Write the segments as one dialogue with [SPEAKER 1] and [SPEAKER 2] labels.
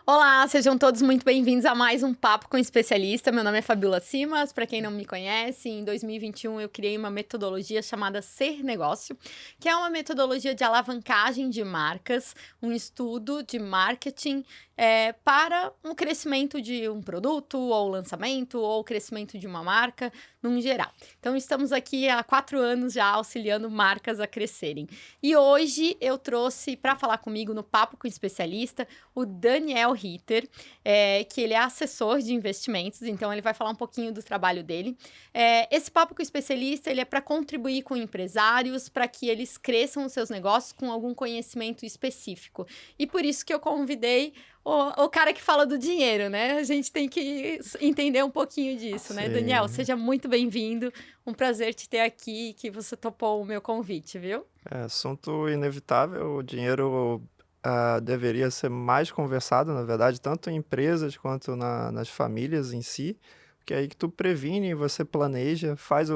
[SPEAKER 1] Olá, sejam todos muito bem-vindos a mais um Papo com Especialista. Meu nome é Fabiola Simas, para quem não me conhece, em 2021 eu criei uma metodologia chamada Ser Negócio, que é uma metodologia de alavancagem de marcas, um estudo de marketing para um crescimento de um produto, ou lançamento, ou crescimento de uma marca, num geral. Então, estamos aqui há 4 anos já auxiliando marcas a crescerem. E hoje eu trouxe para falar comigo no Papo com Especialista o Daniel Ritter, que ele é assessor de investimentos, então ele vai falar um pouquinho do trabalho dele. Esse Papo com o Especialista, ele é para contribuir com empresários, para que eles cresçam os seus negócios com algum conhecimento específico. E por isso que eu convidei o cara que fala do dinheiro, né? A gente tem que entender um pouquinho disso, né?
[SPEAKER 2] Sim.
[SPEAKER 1] Daniel, seja muito bem-vindo. Um prazer te ter aqui, que você topou o meu convite, viu?
[SPEAKER 2] É assunto inevitável. O dinheiro deveria ser mais conversado, na verdade, tanto em empresas quanto nas famílias em si, porque é aí que tu previne, você planeja, faz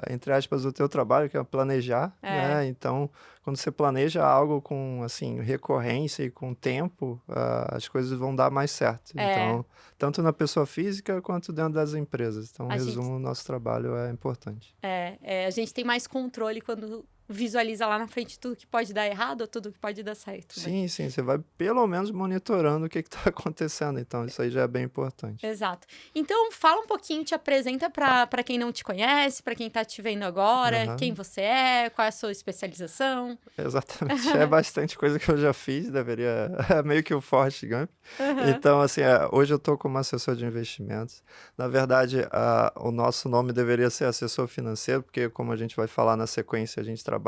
[SPEAKER 2] entre aspas, o teu trabalho, que é planejar, né? Então, quando você planeja algo com, assim, recorrência e com tempo, as coisas vão dar mais certo. Então, tanto na pessoa física quanto dentro das empresas. Então,
[SPEAKER 1] A gente,
[SPEAKER 2] resumo, o nosso trabalho é importante.
[SPEAKER 1] a gente tem mais controle quando visualiza lá na frente tudo que pode dar errado ou tudo que pode dar certo, né?
[SPEAKER 2] Sim, sim, você vai pelo menos monitorando o que está acontecendo, então isso aí já é bem importante.
[SPEAKER 1] Exato. Então, fala um pouquinho, te apresenta para quem não te conhece, para quem está te vendo agora, quem
[SPEAKER 2] Aham,
[SPEAKER 1] você é, qual é a sua especialização.
[SPEAKER 2] exatamente, é bastante coisa que eu já fiz, deveria é meio que o Forrest Gump.
[SPEAKER 1] Aham.
[SPEAKER 2] Então, assim, hoje eu estou como assessor de investimentos. Na verdade, o nosso nome deveria ser assessor financeiro, porque como a gente vai falar na sequência, a gente trabalha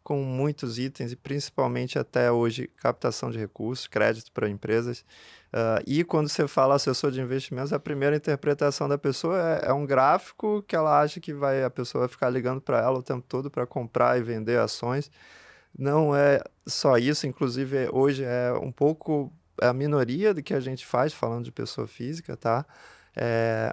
[SPEAKER 2] com muitos itens e principalmente até hoje captação de recursos, crédito para empresas. E quando você fala assessor de investimentos, a primeira interpretação da pessoa é um gráfico que ela acha que a pessoa vai ficar ligando para ela o tempo todo para comprar e vender ações. Não é só isso, inclusive hoje é um pouco a minoria do que a gente faz, falando de pessoa física, tá?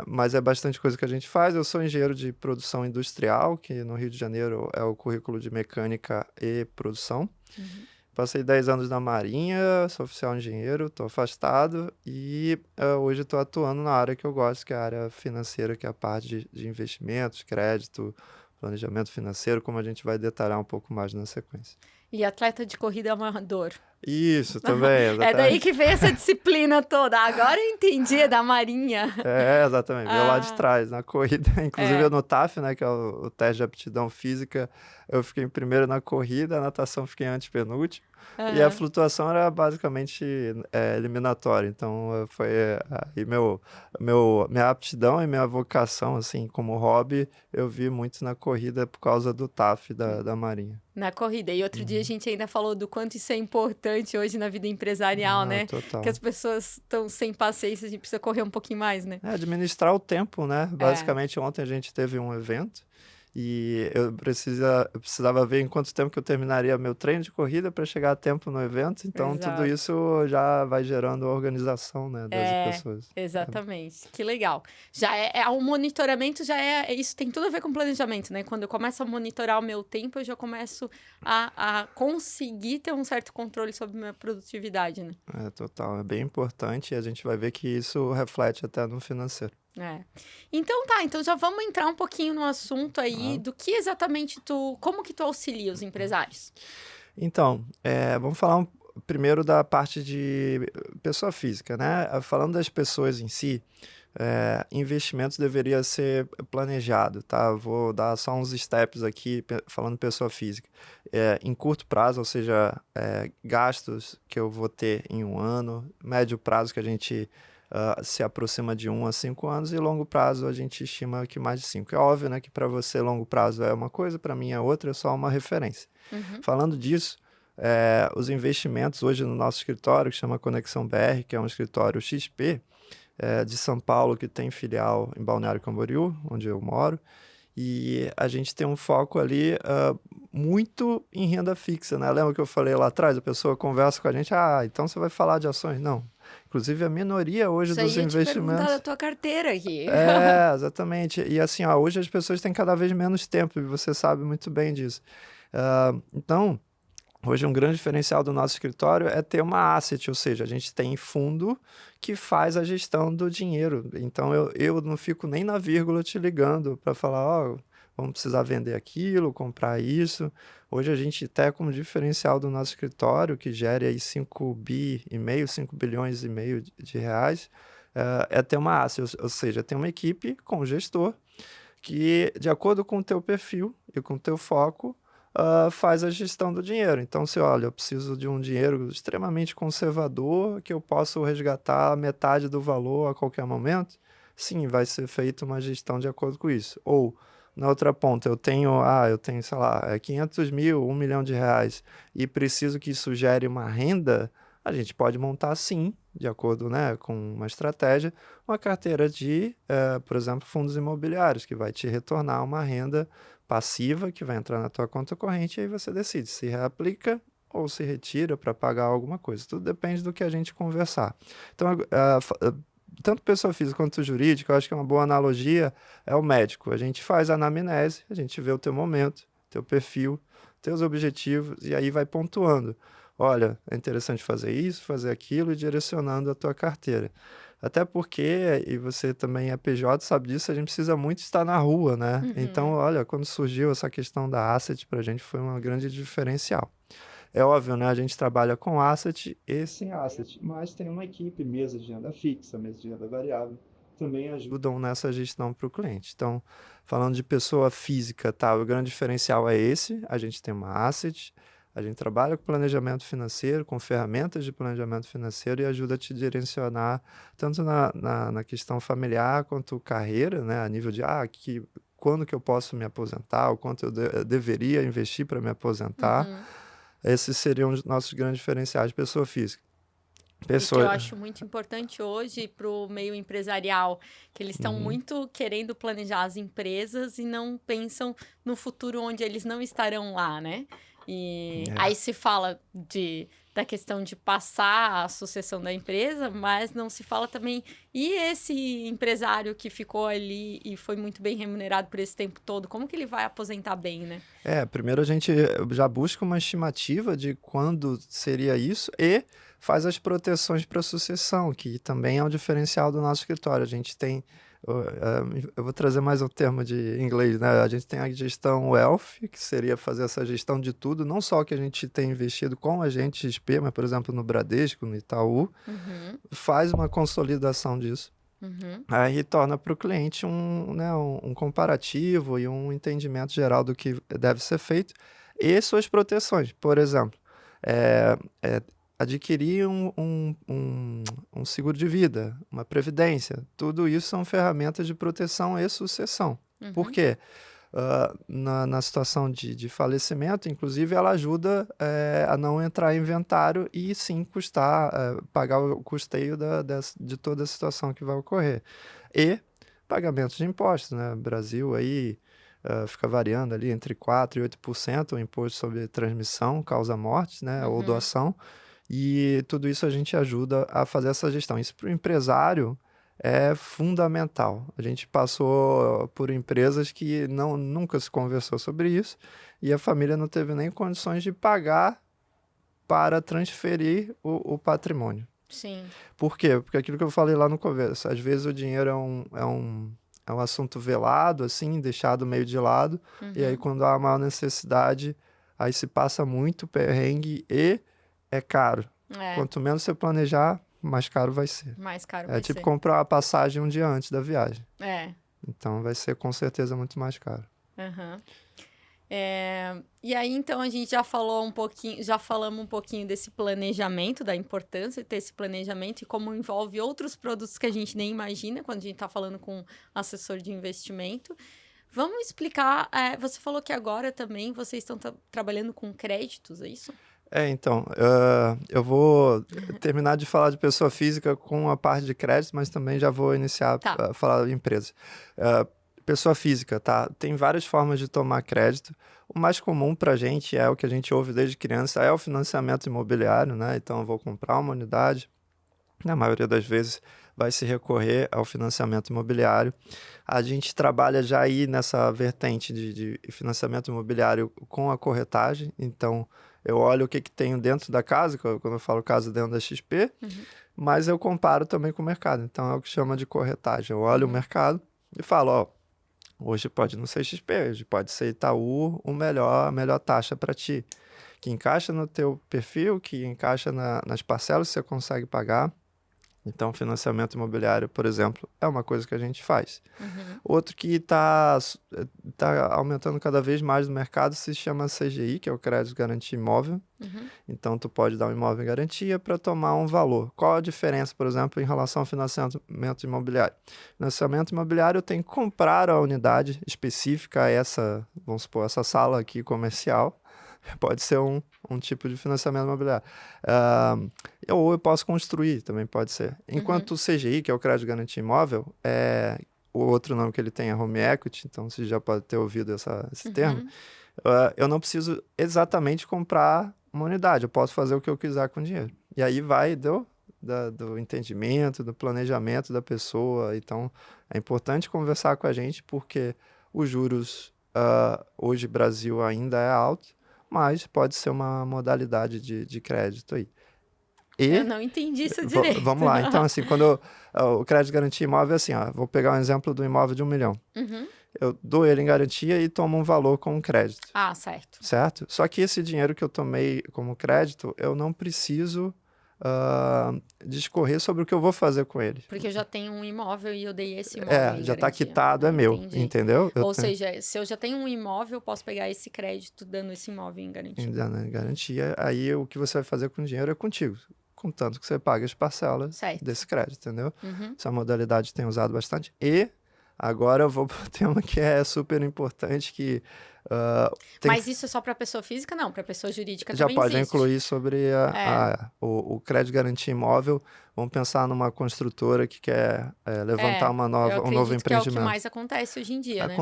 [SPEAKER 2] Mas é bastante coisa que a gente faz. Eu sou engenheiro de produção industrial, que no Rio de Janeiro é o currículo de mecânica e produção.
[SPEAKER 1] Uhum.
[SPEAKER 2] Passei 10 anos na Marinha, sou oficial engenheiro, estou afastado e hoje estou atuando na área que eu gosto, que é a área financeira, que é a parte de investimentos, crédito, planejamento financeiro, como a gente vai detalhar um pouco mais na sequência.
[SPEAKER 1] E atleta de corrida amador.
[SPEAKER 2] Isso, também,
[SPEAKER 1] É daí
[SPEAKER 2] exatamente.
[SPEAKER 1] que vem essa disciplina toda. Agora eu entendi, é da Marinha.
[SPEAKER 2] Exatamente, veio lá de
[SPEAKER 1] Ah,
[SPEAKER 2] trás, na corrida, inclusive eu
[SPEAKER 1] é.
[SPEAKER 2] no TAF, né, que é o teste de aptidão física, eu fiquei em primeiro na corrida, a natação fiquei antepenúltimo, e a
[SPEAKER 1] Aham.
[SPEAKER 2] flutuação era basicamente eliminatória, então aí minha aptidão e minha vocação, assim, como hobby, eu vi muito na corrida por causa do TAF da Marinha.
[SPEAKER 1] Na corrida. E outro dia a
[SPEAKER 2] Uhum.
[SPEAKER 1] gente ainda falou do quanto isso é importante hoje na vida empresarial,
[SPEAKER 2] Ah,
[SPEAKER 1] né? Que as
[SPEAKER 2] total.
[SPEAKER 1] pessoas estão sem paciência, a gente precisa correr um pouquinho mais, né?
[SPEAKER 2] Administrar o tempo, né?
[SPEAKER 1] É,
[SPEAKER 2] Basicamente, ontem a gente teve um evento e eu precisava ver em quanto tempo que eu terminaria meu treino de corrida para chegar a tempo no evento. Então, tudo
[SPEAKER 1] exato.
[SPEAKER 2] isso já vai gerando a organização, né, das
[SPEAKER 1] É,
[SPEAKER 2] pessoas.
[SPEAKER 1] exatamente. Que legal. Já o monitoramento isso tem tudo a ver com planejamento, né? Quando eu começo a monitorar o meu tempo, eu já começo a conseguir ter um certo controle sobre minha produtividade, né?
[SPEAKER 2] Total, é bem importante e a gente vai ver que isso reflete até no financeiro.
[SPEAKER 1] É. Então tá, então já vamos entrar um pouquinho no assunto aí
[SPEAKER 2] Tá?
[SPEAKER 1] do que exatamente como que tu auxilia os empresários?
[SPEAKER 2] Então, vamos falar primeiro da parte de pessoa física, né? Falando das pessoas em si, investimentos deveria ser planejado, tá? Vou dar só uns steps aqui, falando pessoa física. Em curto prazo, ou seja, gastos que eu vou ter em um ano, médio prazo que a gente se aproxima de 1 a 5 anos, e longo prazo a gente estima que mais de 5. É óbvio, né, que para você longo prazo é uma coisa, para mim é outra, é só uma referência.
[SPEAKER 1] Uhum.
[SPEAKER 2] Falando disso, os investimentos hoje no nosso escritório, que chama Conexão BR, que é um escritório XP, de São Paulo, que tem filial em Balneário Camboriú, onde eu moro, e a gente tem um foco ali muito em renda fixa, né? Lembra que eu falei lá atrás? A pessoa conversa com a gente, então você vai falar de ações? Não. Inclusive, a minoria hoje
[SPEAKER 1] Isso aí
[SPEAKER 2] dos
[SPEAKER 1] ia te perguntar da
[SPEAKER 2] investimentos.
[SPEAKER 1] tua carteira aqui.
[SPEAKER 2] Exatamente. E assim, hoje as pessoas têm cada vez menos tempo, e você sabe muito bem disso. Então, Hoje, um grande diferencial do nosso escritório é ter uma asset, ou seja, a gente tem fundo que faz a gestão do dinheiro. Então, eu não fico nem na vírgula te ligando para falar, ó, vamos precisar vender aquilo, comprar isso. Hoje, a gente até como diferencial do nosso escritório, que gere aí 5 bi e meio, 5 bilhões e meio de reais, é ter uma asset, ou seja, ter uma equipe com o gestor que, de acordo com o teu perfil e com o teu foco, faz a gestão do dinheiro. Então, se olha, eu preciso de um dinheiro extremamente conservador, que eu posso resgatar metade do valor a qualquer momento, sim, vai ser feita uma gestão de acordo com isso. Ou, na outra ponta, eu tenho, sei lá, 500 mil, 1 milhão de reais, e preciso que isso gere uma renda, a gente pode montar, sim, de acordo, né, com uma estratégia, uma carteira de, por exemplo, fundos imobiliários, que vai te retornar uma renda passiva que vai entrar na tua conta corrente, e aí você decide se reaplica ou se retira para pagar alguma coisa. Tudo depende do que a gente conversar. Então, tanto pessoa física quanto jurídica, eu acho que uma boa analogia é o médico. A gente faz a anamnese, a gente vê o teu momento, teu perfil, teus objetivos, e aí vai pontuando. Olha, é interessante fazer isso, fazer aquilo, e direcionando a tua carteira. Até porque, e você também é PJ, sabe disso, a gente precisa muito estar na rua, né? Então,
[SPEAKER 1] Uhum.
[SPEAKER 2] olha, quando surgiu essa questão da asset, para a gente foi uma grande diferencial. É óbvio, né? A gente trabalha com asset e sem asset, mas tem uma equipe, mesa de renda fixa, mesa de renda variável, também ajudam nessa gestão para o cliente. Então, falando de pessoa física, tá? O grande diferencial é esse: a gente tem uma asset, a gente trabalha com planejamento financeiro, com ferramentas de planejamento financeiro, e ajuda a te direcionar tanto na questão familiar quanto carreira, né? A nível de quando que eu posso me aposentar, o quanto eu deveria investir para me aposentar.
[SPEAKER 1] Uhum.
[SPEAKER 2] Esses seriam os nossos grandes diferenciais de pessoa física.
[SPEAKER 1] E que eu
[SPEAKER 2] Pessoa
[SPEAKER 1] acho muito importante hoje para o meio empresarial, que eles estão
[SPEAKER 2] Uhum.
[SPEAKER 1] muito querendo planejar as empresas e não pensam no futuro onde eles não estarão lá, né? E
[SPEAKER 2] É.
[SPEAKER 1] aí se fala da questão de passar a sucessão da empresa, mas não se fala também. E esse empresário que ficou ali e foi muito bem remunerado por esse tempo todo, como que ele vai aposentar bem, né?
[SPEAKER 2] Primeiro a gente já busca uma estimativa de quando seria isso e faz as proteções para sucessão, que também é um diferencial do nosso escritório. A gente tem, eu vou trazer mais um termo de inglês, né? A gente tem a gestão wealth, que seria fazer essa gestão de tudo, não só que a gente tem investido com a gente XP, mas, por exemplo, no Bradesco, no Itaú,
[SPEAKER 1] Uhum,
[SPEAKER 2] faz uma consolidação disso.
[SPEAKER 1] uhum,
[SPEAKER 2] Aí torna para o cliente um comparativo e um entendimento geral do que deve ser feito e suas proteções. Por exemplo, eh adquirir um seguro de vida, uma previdência, tudo isso são ferramentas de proteção e sucessão. Por
[SPEAKER 1] uhum.
[SPEAKER 2] quê? Na situação de falecimento, inclusive, ela ajuda, a não entrar em inventário e sim pagar o custeio de toda a situação que vai ocorrer. E pagamentos de impostos, né? O Brasil aí, fica variando ali entre 4% e 8% o imposto sobre transmissão, causa-mortes, né, ou
[SPEAKER 1] Uhum.
[SPEAKER 2] doação, e tudo isso a gente ajuda a fazer essa gestão. Isso para o empresário é fundamental. A gente passou por empresas que nunca se conversou sobre isso, e a família não teve nem condições de pagar para transferir o patrimônio.
[SPEAKER 1] Sim.
[SPEAKER 2] Por quê? Porque aquilo que eu falei lá no começo, às vezes o dinheiro é um assunto velado, assim, deixado meio de lado, e aí
[SPEAKER 1] Uhum.
[SPEAKER 2] quando há uma necessidade, aí se passa muito perrengue e é caro.
[SPEAKER 1] É,
[SPEAKER 2] Quanto menos você planejar, mais caro vai ser.
[SPEAKER 1] mais caro
[SPEAKER 2] É
[SPEAKER 1] vai
[SPEAKER 2] tipo
[SPEAKER 1] ser.
[SPEAKER 2] comprar a passagem um dia antes da viagem.
[SPEAKER 1] É.
[SPEAKER 2] Então vai ser com certeza muito mais caro.
[SPEAKER 1] Aham. E aí, então, a gente já falou um pouquinho, já falamos um pouquinho desse planejamento, da importância de ter esse planejamento e como envolve outros produtos que a gente nem imagina quando a gente está falando com um assessor de investimento. Vamos explicar, você falou que agora também vocês estão trabalhando com créditos, é isso?
[SPEAKER 2] Então, eu vou terminar de falar de pessoa física com a parte de crédito, mas também já vou iniciar
[SPEAKER 1] Tá.
[SPEAKER 2] a falar de empresa. Ah, Pessoa física, tá? Tem várias formas de tomar crédito. O mais comum para a gente é o que a gente ouve desde criança, é o financiamento imobiliário, né? Então, eu vou comprar uma unidade, na maioria das vezes vai se recorrer ao financiamento imobiliário. A gente trabalha já aí nessa vertente de financiamento imobiliário com a corretagem, então Eu olho o que tenho dentro da casa, quando eu falo casa dentro da XP, mas eu comparo também com o mercado. Então, é o que chama de corretagem. Eu olho o mercado e falo, ó, hoje pode não ser XP, hoje pode ser Itaú, a melhor taxa para ti, que encaixa no teu perfil, que encaixa nas parcelas que você consegue pagar. Então, financiamento imobiliário, por exemplo, é uma coisa que a gente faz. Outro que está aumentando cada vez mais no mercado se chama CGI, que é o Crédito Garantia Imóvel. Então, tu pode dar um imóvel em garantia para tomar um valor. Qual a diferença, por exemplo, em relação ao financiamento imobiliário? Financiamento imobiliário, eu tenho que comprar a unidade específica, vamos supor, essa sala aqui comercial. Pode ser um tipo de financiamento imobiliário. Ou eu posso construir, também pode ser. Enquanto o CGI, que é o Crédito Garantia Imóvel, o outro nome que ele tem é Home Equity, então você já pode ter ouvido esse termo. Eu não preciso exatamente comprar uma unidade, eu posso fazer o que eu quiser com o dinheiro. E aí vai do entendimento, do planejamento da pessoa. Então, é importante conversar com a gente, porque os juros hoje, Brasil, ainda é alto, mas pode ser uma modalidade de crédito aí.
[SPEAKER 1] Eu não entendi isso direito.
[SPEAKER 2] Vamos lá. Então, assim, quando o crédito garantia imóvel é assim, vou pegar um exemplo do imóvel de 1 milhão. Eu dou ele em garantia e tomo um valor com crédito.
[SPEAKER 1] Certo.
[SPEAKER 2] Certo? Só que esse dinheiro que eu tomei como crédito, eu não preciso discorrer sobre o que eu vou fazer com ele.
[SPEAKER 1] Porque eu já tenho um imóvel e eu dei esse imóvel em
[SPEAKER 2] já está
[SPEAKER 1] garantia.
[SPEAKER 2] quitado, é meu,
[SPEAKER 1] Entendi.
[SPEAKER 2] entendeu?
[SPEAKER 1] Ou seja, se eu já tenho um imóvel, eu posso pegar esse crédito dando esse imóvel em garantia.
[SPEAKER 2] Em garantia, aí o que você vai fazer com o dinheiro é contigo, contanto que você pague as parcelas desse crédito, entendeu? Essa modalidade tem usado bastante. E agora eu vou para o tema que é super importante, que
[SPEAKER 1] mas isso é só para pessoa física? Não, para pessoa jurídica
[SPEAKER 2] já
[SPEAKER 1] também
[SPEAKER 2] pode
[SPEAKER 1] existe.
[SPEAKER 2] incluir sobre o crédito garantia imóvel. Vamos pensar numa construtora que quer levantar um novo empreendimento.
[SPEAKER 1] Que é o que mais acontece hoje em dia, né?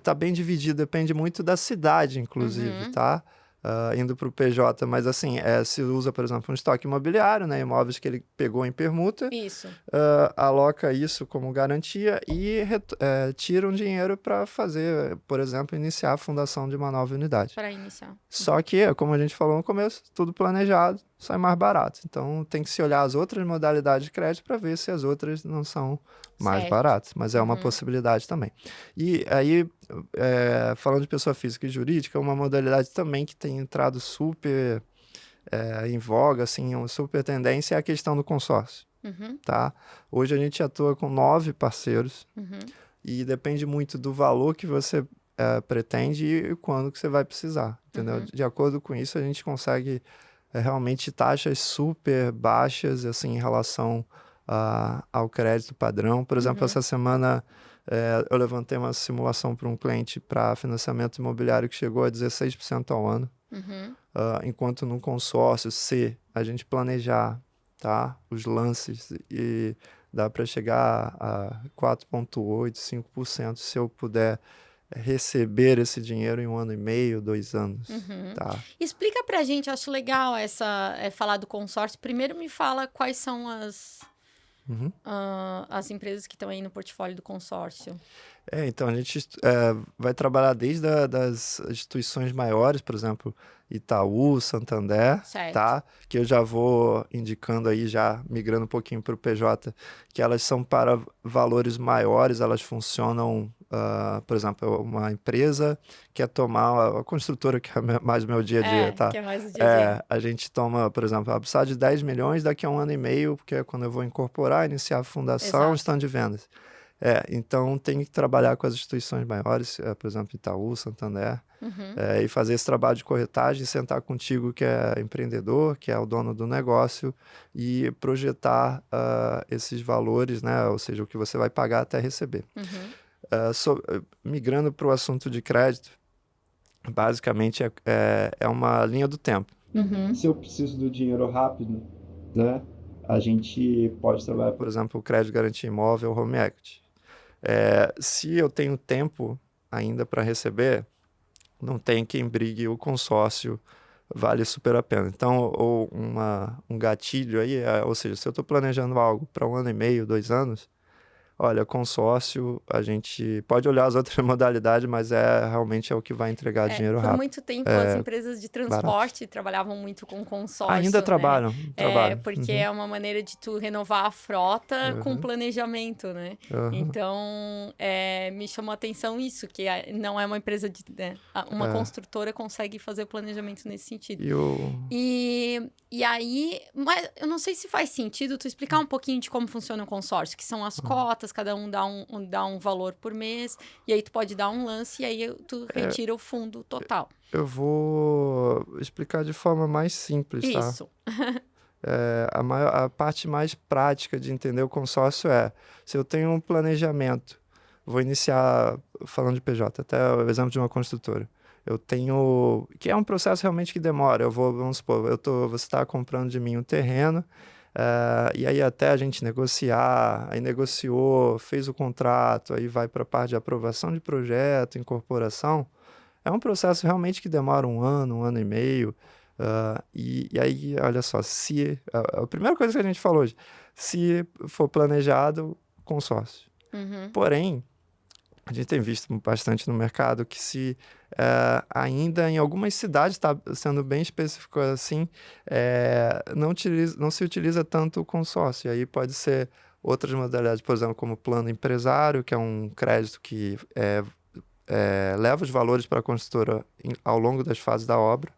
[SPEAKER 2] Tá bem dividido, depende muito da cidade, inclusive, tá? Indo para o PJ, mas assim, se usa, por exemplo, um estoque imobiliário, né? Imóveis que ele pegou em permuta.
[SPEAKER 1] Isso.
[SPEAKER 2] Aloca isso como garantia e tira um dinheiro para fazer, por exemplo, iniciar a fundação de uma nova unidade.
[SPEAKER 1] Para iniciar.
[SPEAKER 2] Só que, como a gente falou no começo, tudo planejado, sai mais barato. Então, tem que se olhar as outras modalidades de crédito para ver se as outras não são mais baratas. Mas é uma possibilidade também. E aí, falando de pessoa física e jurídica, uma modalidade também que tem entrado super em voga, assim, uma super tendência é a questão do consórcio. Tá? Hoje a gente atua com 9 parceiros e depende muito do valor que você pretende e quando que você vai precisar, entendeu? De acordo com isso, a gente consegue realmente taxas super baixas, assim, em relação ao crédito padrão. Por exemplo, essa semana eu levantei uma simulação para um cliente para financiamento imobiliário que chegou a 16% ao ano. Enquanto no consórcio, se a gente planejar, tá, os lances, e dá para chegar a 4,8%, 5% se eu puder receber esse dinheiro em 1 ano e meio, 2 anos. Tá?
[SPEAKER 1] Explica pra gente, acho legal falar do consórcio. Primeiro me fala quais são as empresas que estão aí no portfólio do consórcio.
[SPEAKER 2] Então, a gente vai trabalhar desde das instituições maiores, por exemplo, Itaú, Santander, tá? Que eu já vou indicando aí, já migrando um pouquinho para o PJ, que elas são para valores maiores, elas funcionam, por exemplo, uma empresa quer tomar, a construtora que é mais o meu dia a dia, tá?
[SPEAKER 1] Que é mais o dia a dia.
[SPEAKER 2] A gente toma, por exemplo, ela precisa de 10 milhões daqui a 1 ano e meio, porque é quando eu vou incorporar, iniciar a fundação, stand de vendas. Então tem que trabalhar com as instituições maiores, por exemplo, Itaú, Santander, e fazer esse trabalho de corretagem, sentar contigo que é empreendedor, que é o dono do negócio, e projetar esses valores, né? Ou seja, o que você vai pagar até receber. Migrando para o assunto de crédito, basicamente é uma linha do tempo. Se eu preciso do dinheiro rápido, né? A gente pode trabalhar, por exemplo, o crédito garantia imóvel, home equity. Se eu tenho tempo ainda para receber, não tem quem brigue, o consórcio vale super a pena. Então, ou um gatilho aí, ou seja, se eu estou planejando algo para 1 ano e meio, 2 anos, olha, consórcio, a gente pode olhar as outras modalidades, mas realmente é o que vai entregar dinheiro
[SPEAKER 1] Por
[SPEAKER 2] rápido.
[SPEAKER 1] muito tempo, as empresas de
[SPEAKER 2] Barato.
[SPEAKER 1] transporte trabalhavam muito com consórcio,
[SPEAKER 2] Ainda
[SPEAKER 1] né?
[SPEAKER 2] trabalham.
[SPEAKER 1] Porque é uma maneira de tu renovar a frota com planejamento, né? Então, me chamou a atenção isso, que não é uma empresa de... Né? Uma construtora consegue fazer o planejamento nesse sentido. E aí, mas eu não sei se faz sentido tu explicar um pouquinho de como funciona o consórcio, que são as cotas, cada um dá um valor por mês, e aí tu pode dar um lance, e aí tu retira o fundo total.
[SPEAKER 2] Eu vou explicar de forma mais simples, tá?
[SPEAKER 1] Isso.
[SPEAKER 2] A parte mais prática de entender o consórcio se eu tenho um planejamento, vou iniciar falando de PJ, até o exemplo de uma construtora. Eu tenho... que é um processo realmente que demora. Vamos supor, você está comprando de mim um terreno, e aí até a gente negociar, aí negociou, fez o contrato, aí vai para a parte de aprovação de projeto, incorporação. É um processo realmente que demora um ano e meio. E aí, olha só, a primeira coisa que a gente falou hoje, se for planejado, consórcio. Porém, a gente tem visto bastante no mercado que ainda em algumas cidades, está sendo bem específico assim, não se utiliza tanto o consórcio. E aí pode ser outras modalidades, por exemplo, como plano empresário, que é um crédito que leva os valores para a construtora ao longo das fases da obra.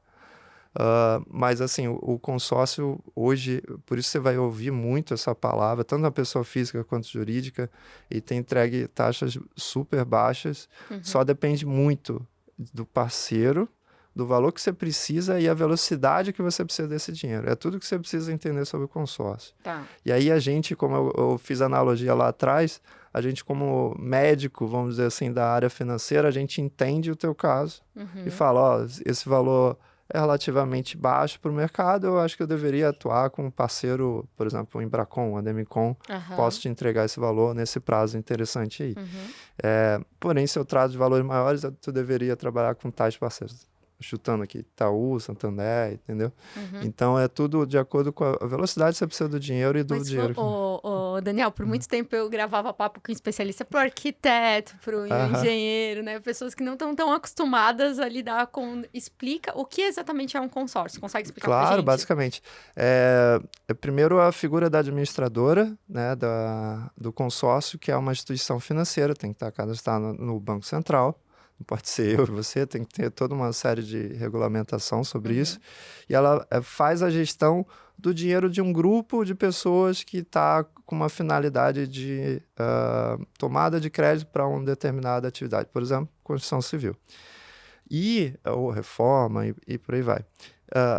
[SPEAKER 2] Mas assim, o consórcio hoje, por isso você vai ouvir muito essa palavra, tanto na pessoa física quanto jurídica, e tem entregue taxas super baixas. Só depende muito do parceiro, do valor que você precisa e a velocidade que você precisa desse dinheiro. É tudo que você precisa entender sobre o consórcio.
[SPEAKER 1] Tá.
[SPEAKER 2] E aí a gente, como eu fiz a analogia lá atrás, a gente como médico, vamos dizer assim, da área financeira, a gente entende o teu caso e fala, esse valor é relativamente baixo para o mercado, eu acho que eu deveria atuar com um parceiro, por exemplo, o Embracon, o Ademicon, posso te entregar esse valor nesse prazo interessante aí. Porém, se eu trato de valores maiores, tu deveria trabalhar com tais parceiros. Chutando aqui, Itaú, Santander, entendeu? Então, é tudo de acordo com a velocidade que você precisa do dinheiro e do dinheiro.
[SPEAKER 1] Daniel, por muito tempo eu gravava papo com especialista pro arquiteto, pro engenheiro, né? Pessoas que não estão tão acostumadas a lidar com... Explica o que exatamente é um consórcio. Consegue explicar pra gente?
[SPEAKER 2] Claro, basicamente. Primeiro, a figura da administradora, né, do consórcio, que é uma instituição financeira, tem que estar cadastrada no Banco Central. Não pode ser eu e você, tem que ter toda uma série de regulamentação sobre isso. E ela faz a gestão do dinheiro de um grupo de pessoas que está com uma finalidade de tomada de crédito para uma determinada atividade. Por exemplo, construção civil. Ou reforma e por aí vai.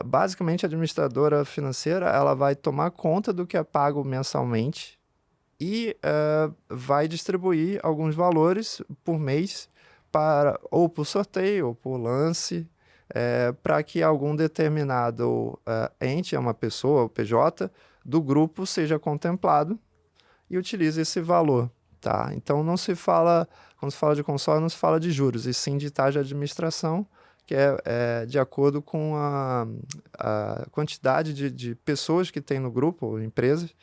[SPEAKER 2] Basicamente, a administradora financeira ela vai tomar conta do que é pago mensalmente e vai distribuir alguns valores por mês ou por sorteio, ou por lance, para que algum determinado ente, uma pessoa, o PJ, do grupo seja contemplado e utilize esse valor. Tá? Então, não se fala, quando se fala de consórcio, não se fala de juros, e sim de taxa de administração, que é de acordo com a quantidade de pessoas que tem no grupo, ou empresas,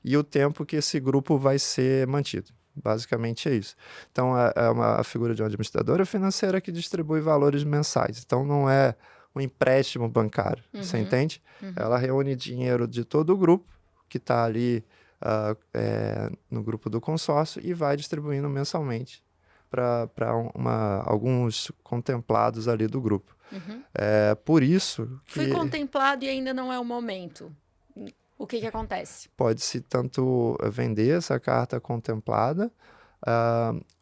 [SPEAKER 2] e o tempo que esse grupo vai ser mantido. Basicamente é isso. Então, é uma figura de uma administradora financeira que distribui valores mensais. Então, não é um empréstimo bancário, você entende? Ela reúne dinheiro de todo o grupo que está ali no grupo do consórcio e vai distribuindo mensalmente para alguns contemplados ali do grupo. Por isso que...
[SPEAKER 1] Fui contemplado e ainda não é o momento. O que acontece?
[SPEAKER 2] Pode-se tanto vender essa carta contemplada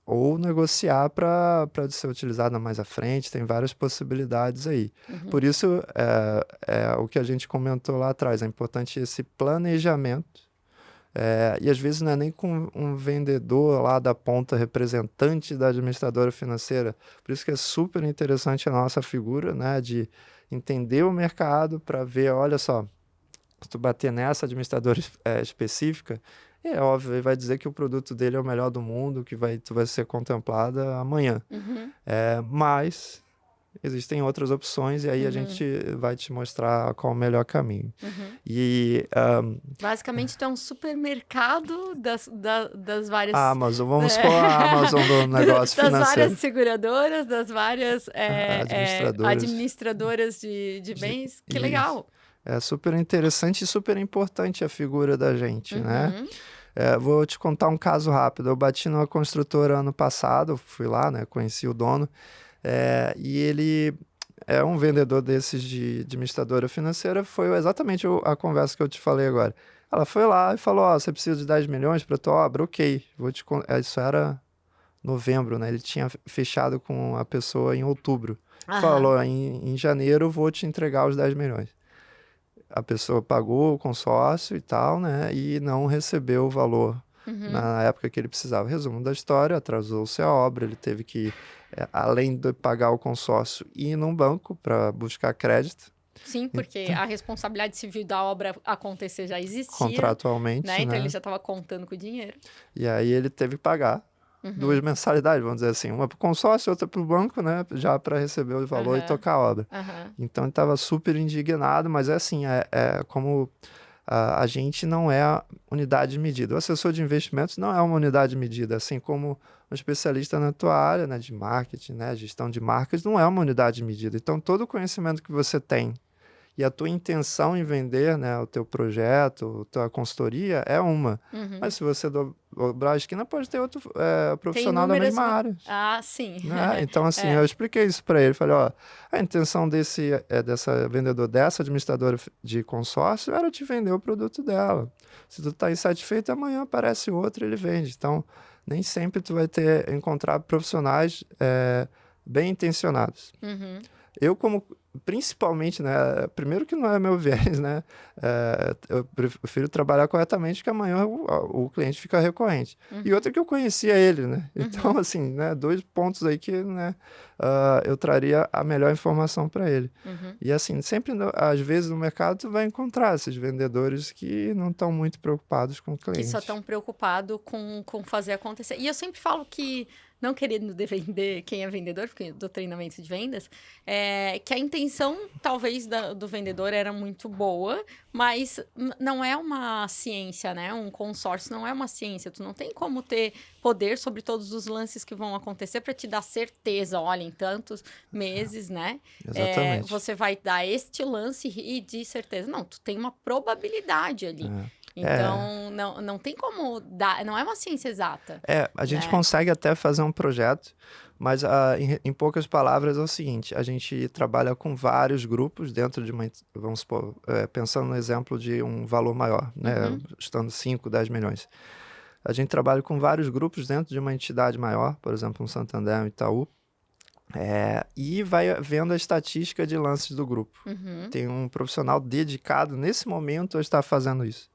[SPEAKER 2] ou negociar para ser utilizada mais à frente. Tem várias possibilidades aí. Por isso, o que a gente comentou lá atrás, é importante esse planejamento. E às vezes não é nem com um vendedor lá da ponta, representante da administradora financeira. Por isso que é super interessante a nossa figura, né, de entender o mercado para ver, olha só, se tu bater nessa administradora específica, é óbvio, ele vai dizer que o produto dele é o melhor do mundo, que tu vai ser contemplada amanhã. Mas existem outras opções e aí a gente vai te mostrar qual o melhor caminho.
[SPEAKER 1] Uhum.
[SPEAKER 2] E
[SPEAKER 1] Basicamente, tu é um supermercado das várias...
[SPEAKER 2] a Amazon, vamos supor a Amazon do negócio
[SPEAKER 1] das várias
[SPEAKER 2] financeiro.
[SPEAKER 1] seguradoras, das várias
[SPEAKER 2] Administradoras.
[SPEAKER 1] administradoras de bens. Que
[SPEAKER 2] Isso.
[SPEAKER 1] legal.
[SPEAKER 2] É super interessante e super importante a figura da gente, né?
[SPEAKER 1] Uhum.
[SPEAKER 2] Vou te contar um caso rápido. Eu bati numa construtora ano passado, fui lá, né? Conheci o dono. E ele é um vendedor desses de administradora financeira. Foi exatamente a conversa que eu te falei agora. Ela foi lá e falou, você precisa de 10 milhões para tua obra? Ok. Isso era novembro, né? Ele tinha fechado com a pessoa em outubro.
[SPEAKER 1] Aham.
[SPEAKER 2] Falou, em janeiro vou te entregar os 10 milhões. A pessoa pagou o consórcio e tal, né? E não recebeu o valor na época que ele precisava. Resumo da história, atrasou-se a obra, ele teve que, além de pagar o consórcio, ir num banco para buscar crédito.
[SPEAKER 1] Sim, porque a responsabilidade civil da obra acontecer já existia.
[SPEAKER 2] Contratualmente,
[SPEAKER 1] né? Então
[SPEAKER 2] né?
[SPEAKER 1] ele já estava contando com o dinheiro.
[SPEAKER 2] E aí ele teve que pagar duas mensalidades, vamos dizer assim. Uma para o consórcio, outra para o banco, né? Já para receber o valor e tocar a obra. Então ele estava super indignado, mas é assim, como a gente não é a unidade de medida. O assessor de investimentos não é uma unidade de medida, assim como um especialista na tua área, né, de marketing, né, gestão de marcas, não é uma unidade de medida. Então todo o conhecimento que você tem e a tua intenção em vender, né, o teu projeto, a tua consultoria é uma. Mas se você dobrar a esquina, pode ter outro profissional da mesma área.
[SPEAKER 1] Ah, sim.
[SPEAKER 2] Né? Então, assim, eu expliquei isso para ele. Falei, a intenção dessa vendedora, dessa administradora de consórcio era te vender o produto dela. Se tu tá insatisfeito, amanhã aparece outro e ele vende. Então, nem sempre tu vai encontrar profissionais bem intencionados. Eu, principalmente, né? Primeiro que não é meu viés, né? Eu prefiro trabalhar corretamente, que amanhã o cliente fica recorrente. E outra que eu conhecia ele, né? Então, assim, né? 2 pontos aí que, né? Eu traria a melhor informação para ele. E assim, sempre, às vezes, no mercado, tu vai encontrar esses vendedores que não estão muito preocupados com o cliente.
[SPEAKER 1] Que só estão preocupados com fazer acontecer. E eu sempre falo que, não querendo defender quem é vendedor, porque do treinamento de vendas, que a intenção, talvez, do vendedor era muito boa, mas não é uma ciência, né? Um consórcio não é uma ciência. Tu não tem como ter poder sobre todos os lances que vão acontecer para te dar certeza. Olha, em tantos meses, né?
[SPEAKER 2] Exatamente.
[SPEAKER 1] Você vai dar este lance e de certeza. Não, tu tem uma probabilidade ali. Então, não tem como dar... Não é uma ciência exata.
[SPEAKER 2] A gente consegue até fazer um projeto, mas em poucas palavras é o seguinte, a gente trabalha com vários grupos dentro de uma... Vamos supor, pensando no exemplo de um valor maior, né? Estando 5, 10 milhões. A gente trabalha com vários grupos dentro de uma entidade maior, por exemplo, um Santander, um Itaú, e vai vendo a estatística de lances do grupo. Tem um profissional dedicado nesse momento a estar fazendo isso.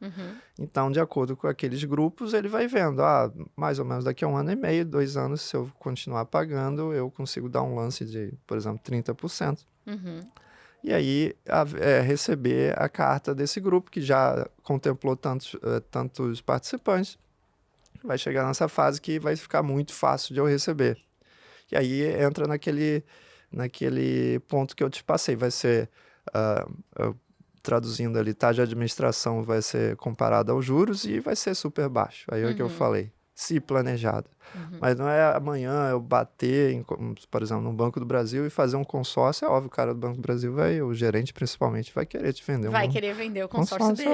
[SPEAKER 2] Então, de acordo com aqueles grupos, ele vai vendo, mais ou menos daqui a 1 ano e meio, 2 anos, se eu continuar pagando, eu consigo dar um lance de, por exemplo, 30%. E aí, receber a carta desse grupo, que já contemplou tantos participantes, vai chegar nessa fase que vai ficar muito fácil de eu receber. E aí entra naquele ponto que eu te passei. Vai ser, traduzindo ali, taxa de administração vai ser comparada aos juros e vai ser super baixo. Aí é o que eu falei, se planejado. Mas não é amanhã eu bater, por exemplo, no Banco do Brasil e fazer um consórcio. É óbvio, o cara do Banco do Brasil, o gerente principalmente, vai querer te vender.
[SPEAKER 1] Vai querer vender o consórcio dele.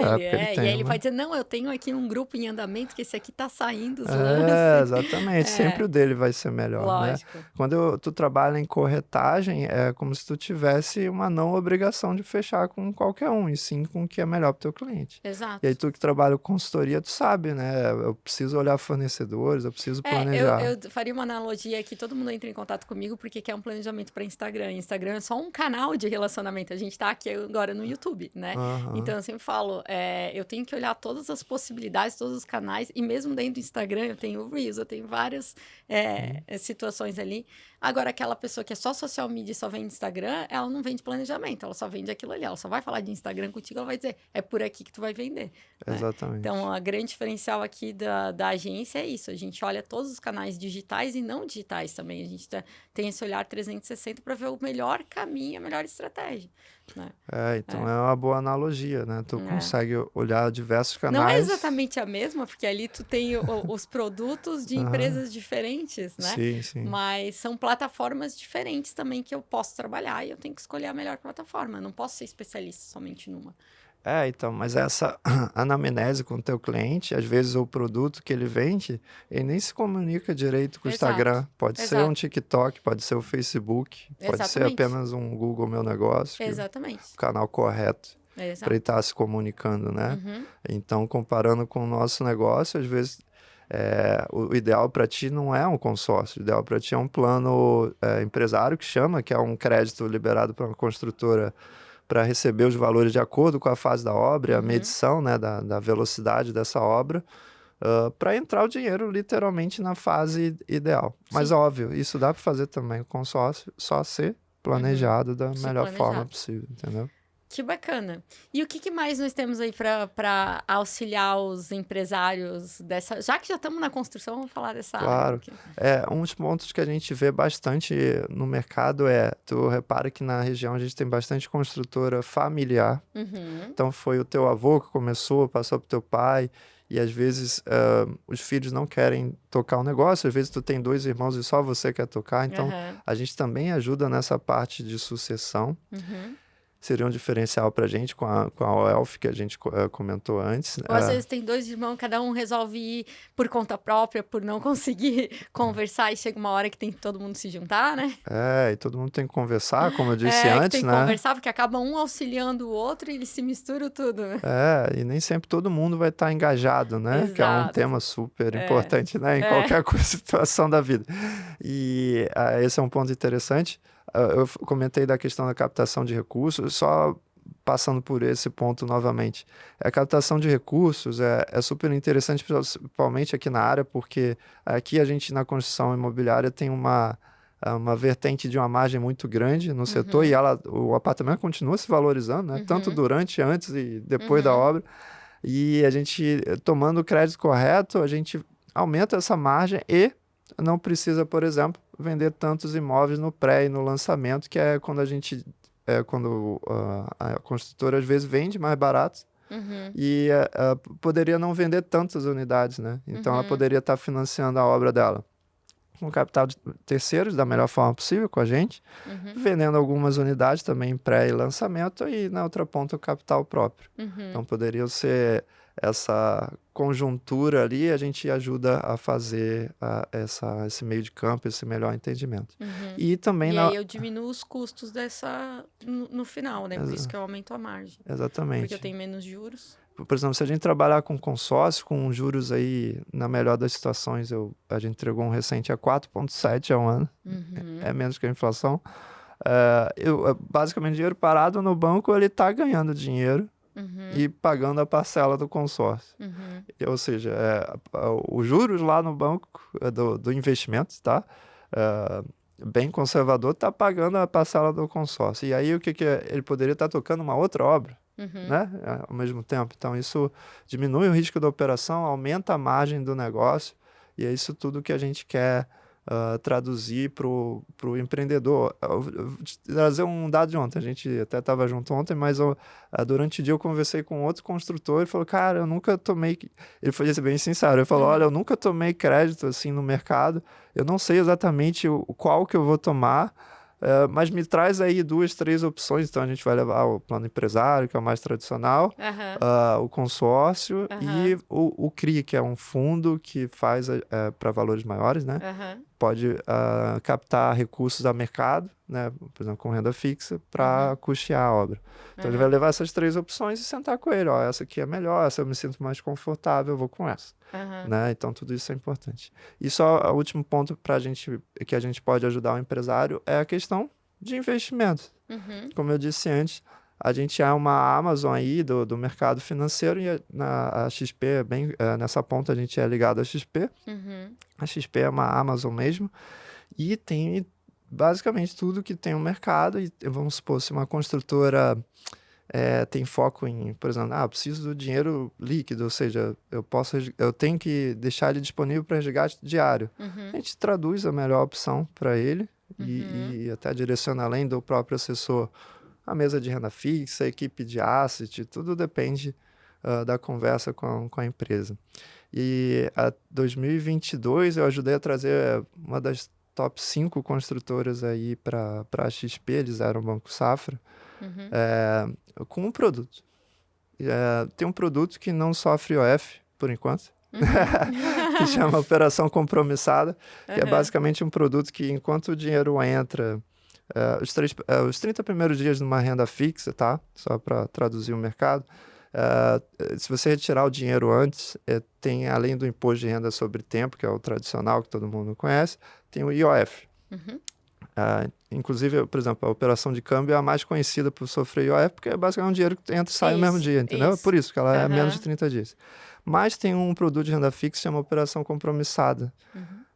[SPEAKER 1] E aí ele vai dizer, não, eu tenho aqui um grupo em andamento que esse aqui tá saindo os lances.
[SPEAKER 2] Exatamente. Sempre o dele vai ser melhor.
[SPEAKER 1] Lógico.
[SPEAKER 2] Né? Quando tu trabalha em corretagem, é como se tu tivesse uma não obrigação de fechar com qualquer um, e sim com o que é melhor pro teu cliente.
[SPEAKER 1] Exato.
[SPEAKER 2] E aí tu que trabalha com consultoria, tu sabe, né? Eu preciso olhar fornecedores, eu preciso planejar.
[SPEAKER 1] Eu faria uma analogia que todo mundo entra em contato comigo porque quer um planejamento para Instagram. Instagram é só um canal de relacionamento. A gente tá aqui agora no YouTube, né? Então, eu sempre falo, eu tenho que olhar todas as possibilidades, todos os canais, e mesmo dentro do Instagram eu tenho o Reels, eu tenho várias situações ali. Agora, aquela pessoa que é só social media e só vende Instagram, ela não vende planejamento, ela só vende aquilo ali. Ela só vai falar de Instagram contigo, ela vai dizer, é por aqui que tu vai vender.
[SPEAKER 2] Exatamente.
[SPEAKER 1] Né? Então, a grande diferencial aqui da agência é isso, a gente olha todos os canais digitais e não digitais também, a gente tem esse olhar 360 para ver o melhor caminho, a melhor estratégia, né?
[SPEAKER 2] Então é uma boa analogia, né? Tu consegue olhar diversos
[SPEAKER 1] Não é
[SPEAKER 2] canais.
[SPEAKER 1] exatamente a mesma, porque ali tu tem os produtos de empresas diferentes, né?
[SPEAKER 2] Sim, sim.
[SPEAKER 1] Mas são plataformas diferentes também que eu posso trabalhar e eu tenho que escolher a melhor plataforma. Eu não posso ser especialista somente numa.
[SPEAKER 2] Então, mas essa anamnese com o teu cliente, às vezes o produto que ele vende, ele nem se comunica direito com o
[SPEAKER 1] Exato,
[SPEAKER 2] Instagram. Pode ser um
[SPEAKER 1] exato.
[SPEAKER 2] TikTok, pode ser o Facebook, pode ser
[SPEAKER 1] Exatamente.
[SPEAKER 2] apenas um Google Meu Negócio, que é
[SPEAKER 1] Exatamente.
[SPEAKER 2] o canal correto para
[SPEAKER 1] Exato.
[SPEAKER 2] ele estar se comunicando, né? Então, comparando com o nosso negócio, às vezes o ideal para ti não é um consórcio, o ideal para ti é um plano empresário que chama, que é um crédito liberado para uma construtora para receber os valores de acordo com a fase da obra, e a medição, né, da velocidade dessa obra, para entrar o dinheiro literalmente na fase ideal. Mas óbvio, isso dá para fazer também com consórcio, só ser planejado da melhor forma possível, entendeu?
[SPEAKER 1] Que bacana. E o que mais nós temos aí para auxiliar os empresários dessa... Já que já estamos na construção, vamos falar dessa área.
[SPEAKER 2] Claro. Um dos pontos que a gente vê bastante no mercado tu repara que na região a gente tem bastante construtora familiar. Então foi o teu avô que começou, passou pro teu pai, e às vezes os filhos não querem tocar o negócio, às vezes tu tem 2 irmãos e só você quer tocar, então a gente também ajuda nessa parte de sucessão. Seria um diferencial para a gente com a OELF, que a gente comentou antes.
[SPEAKER 1] Ou às vezes tem 2 irmãos, cada um resolve ir por conta própria, por não conseguir conversar, e chega uma hora que tem que todo mundo se juntar, né?
[SPEAKER 2] E todo mundo tem que conversar, como eu disse antes,
[SPEAKER 1] tem que conversar, porque acaba um auxiliando o outro e eles se misturam tudo, né?
[SPEAKER 2] E nem sempre todo mundo vai estar engajado, né?
[SPEAKER 1] Exato.
[SPEAKER 2] Que é um tema super importante, né? Em qualquer situação da vida. E esse é um ponto interessante. Eu comentei da questão da captação de recursos, só passando por esse ponto novamente. A captação de recursos é super interessante, principalmente aqui na área, porque aqui a gente, na construção imobiliária, tem uma vertente de uma margem muito grande no setor, e o apartamento continua se valorizando, né? Tanto durante, antes e depois da obra. E a gente, tomando o crédito correto, a gente aumenta essa margem e não precisa, por exemplo, vender tantos imóveis no pré e no lançamento, que é quando quando a construtora às vezes vende mais barato e poderia não vender tantas unidades, né? Então ela poderia estar financiando a obra dela com capital de terceiros da melhor forma possível com a gente, vendendo algumas unidades também em pré e lançamento, e na outra ponta o capital próprio. Então poderia ser essa conjuntura ali, a gente ajuda a fazer esse meio de campo, esse melhor entendimento. E também
[SPEAKER 1] aí eu diminuo os custos no final, né? Por isso que eu aumento a margem.
[SPEAKER 2] Exatamente.
[SPEAKER 1] Porque eu tenho menos juros.
[SPEAKER 2] Por exemplo, se a gente trabalhar com consórcio, com juros aí, na melhor das situações, a gente entregou um recente a 4,7 ao ano. É menos que a inflação. Basicamente, dinheiro parado no banco, ele está ganhando dinheiro e pagando a parcela do consórcio. Ou seja, os juros lá no banco do investimento, tá? Bem conservador, está pagando a parcela do consórcio. E aí, o que ele poderia estar tocando uma outra obra, né? Ao mesmo tempo. Então, isso diminui o risco da operação, aumenta a margem do negócio, e é isso tudo que a gente quer traduzir para o empreendedor. Eu vou te trazer um dado de ontem, a gente até estava junto ontem, mas durante o dia eu conversei com outro construtor e falou, cara, eu nunca tomei... Ele foi bem sincero, ele falou, olha, eu nunca tomei crédito assim no mercado, eu não sei exatamente qual que eu vou tomar, mas me traz aí 2, 3 opções. Então a gente vai levar o plano empresário, que é o mais tradicional, o consórcio e o CRI, que é um fundo que faz para valores maiores, né? Pode captar recursos a mercado, né? Por exemplo, com renda fixa, para custear a obra. Então ele vai levar essas 3 opções e sentar com ele. Essa aqui é melhor, essa eu me sinto mais confortável, eu vou com essa. Né? Então tudo isso é importante. E só o último ponto que a gente pode ajudar o empresário é a questão de investimento. Como eu disse antes, a gente é uma Amazon aí do mercado financeiro, e a XP nessa ponta a gente é ligado à XP. A XP é uma Amazon mesmo, e tem basicamente tudo que tem no mercado. E vamos supor, se uma construtora tem foco em, por exemplo, eu preciso do dinheiro líquido, ou seja, eu tenho que deixar ele disponível para resgate diário. A gente traduz a melhor opção para ele e até direciona além do próprio assessor a mesa de renda fixa, a equipe de asset, tudo depende da conversa com a empresa. E a 2022 eu ajudei a trazer uma das top 5 construtoras aí para a XP, eles eram o Banco Safra, com um produto. Tem um produto que não sofre IOF, por enquanto, que chama Operação Compromissada, que é basicamente um produto que, enquanto o dinheiro entra, os 30 primeiros dias numa renda fixa, tá? Só para traduzir o mercado, se você retirar o dinheiro antes, tem, além do imposto de renda sobre tempo, que é o tradicional, que todo mundo conhece, tem o IOF. Inclusive, por exemplo, a operação de câmbio é a mais conhecida por sofrer IOF, porque é basicamente um dinheiro que entra e sai no mesmo dia, entendeu? É por isso que ela é menos de 30 dias. Mas tem um produto de renda fixa que chama Operação Compromissada.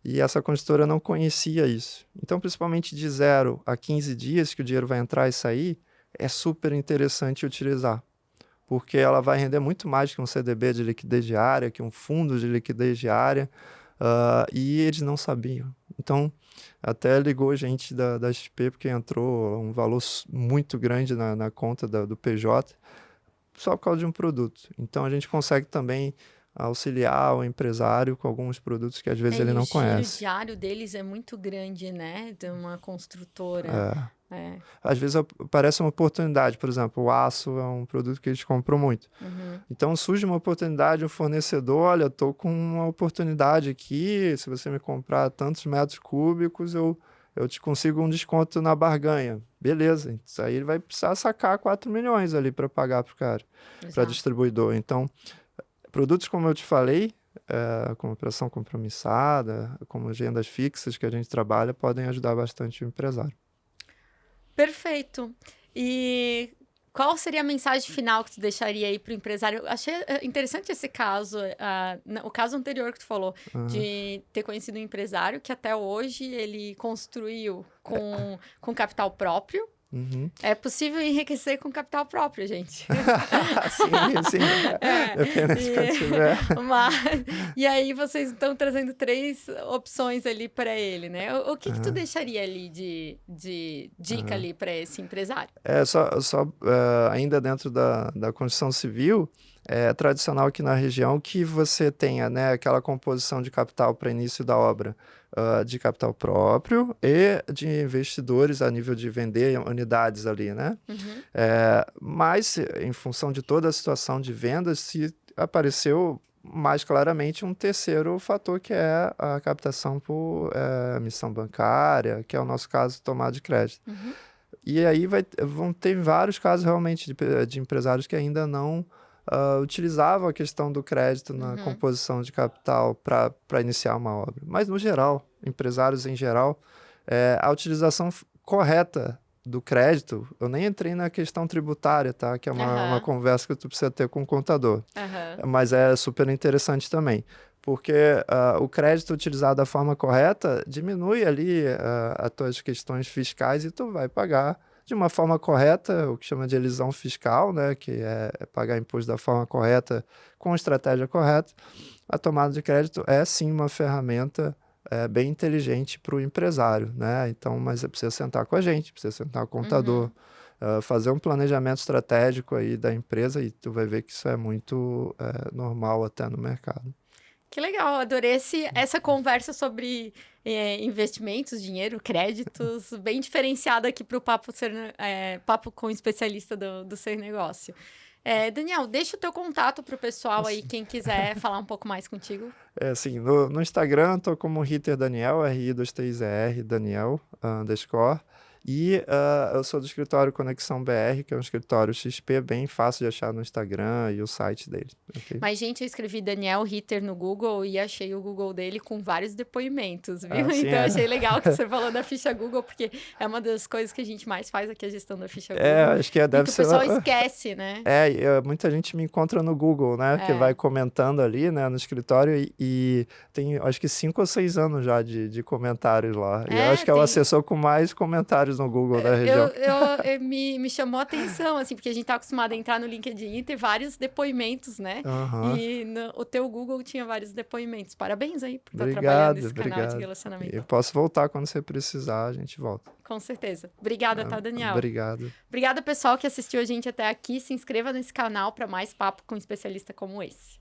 [SPEAKER 2] E essa consultora não conhecia isso. Então, principalmente de 0 a 15 dias que o dinheiro vai entrar e sair, é super interessante utilizar. Porque ela vai render muito mais que um CDB de liquidez diária, que um fundo de liquidez diária, e eles não sabiam. Então, até ligou gente da XP, porque entrou um valor muito grande na conta do PJ, só por causa de um produto. Então, a gente consegue também auxiliar o empresário com alguns produtos que às vezes ele não conhece.
[SPEAKER 1] O diário deles é muito grande, né? De uma construtora.
[SPEAKER 2] Às vezes parece uma oportunidade, por exemplo, o aço é um produto que eles compram muito. Então surge uma oportunidade, um fornecedor, olha, estou com uma oportunidade aqui, se você me comprar tantos metros cúbicos, eu te consigo um desconto na barganha. Beleza, isso aí ele vai precisar sacar 4 milhões ali para pagar para o cara, para distribuidor. Então, produtos como eu te falei, como operação compromissada, como agendas fixas que a gente trabalha, podem ajudar bastante o empresário.
[SPEAKER 1] Perfeito. E qual seria a mensagem final que tu deixaria aí para o empresário? Achei interessante esse caso, o caso anterior que tu falou, de ter conhecido um empresário que até hoje ele construiu com capital próprio. É possível enriquecer com capital próprio, gente.
[SPEAKER 2] Sim. Apenas quando tiver.
[SPEAKER 1] E aí vocês estão trazendo 3 opções ali para ele, né? O que tu deixaria ali de dica ali para esse empresário?
[SPEAKER 2] Ainda dentro da construção civil, é tradicional aqui na região que você tenha, né, aquela composição de capital para início da obra, de capital próprio e de investidores a nível de vender unidades ali, né? Mas, em função de toda a situação de vendas, se apareceu mais claramente um terceiro fator, que é a captação por emissão bancária, que é o nosso caso, tomada de crédito. E aí vão ter vários casos realmente de empresários que ainda não utilizavam a questão do crédito na composição de capital para iniciar uma obra. Mas, no geral, empresários em geral, a utilização correta do crédito, eu nem entrei na questão tributária, tá? Que é uma conversa que tu precisa ter com o contador. Mas é super interessante também, porque o crédito utilizado da forma correta diminui ali as tuas questões fiscais e tu vai pagar de uma forma correta, o que chama de elisão fiscal, né, que é pagar imposto da forma correta, com a estratégia correta. A tomada de crédito é sim uma ferramenta bem inteligente para o empresário, né? Então, mas precisa sentar com a gente, precisa sentar com o contador, fazer um planejamento estratégico aí da empresa, e tu vai ver que isso é muito normal até no mercado.
[SPEAKER 1] Que legal, adorei essa conversa sobre investimentos, dinheiro, créditos, bem diferenciada aqui para o papo com o especialista do Ser Negócio. Daniel, deixa o teu contato para o pessoal aí, quem quiser falar um pouco mais contigo.
[SPEAKER 2] Sim, no Instagram estou como Ritter Daniel, R-I-2-T-I-Z-R, Daniel, _. E eu sou do escritório Conexão BR, que é um escritório XP bem fácil de achar no Instagram e o site dele. Okay?
[SPEAKER 1] Mas, gente, eu escrevi Daniel Ritter no Google e achei o Google dele com vários depoimentos, viu? Então, achei legal que você falou da ficha Google, porque é uma das coisas que a gente mais faz aqui, a gestão da ficha Google.
[SPEAKER 2] Acho que deve ser...
[SPEAKER 1] o pessoal esquece, né?
[SPEAKER 2] Muita gente me encontra no Google, né? Que vai comentando ali, né, no escritório, e tem, acho que 5 ou 6 anos já de comentários lá. E eu acho que é o assessor com mais comentários melhores no Google da região.
[SPEAKER 1] Me chamou a atenção, assim, porque a gente tá acostumado a entrar no LinkedIn e ter vários depoimentos, né?
[SPEAKER 2] Aham.
[SPEAKER 1] E o teu Google tinha vários depoimentos. Parabéns aí por estar trabalhando nesse canal de relacionamento.
[SPEAKER 2] Eu posso voltar quando você precisar, a gente volta.
[SPEAKER 1] Com certeza. Obrigada, tá, Daniel?
[SPEAKER 2] Obrigado.
[SPEAKER 1] Obrigada, pessoal, que assistiu a gente até aqui. Se inscreva nesse canal para mais papo com um especialista como esse.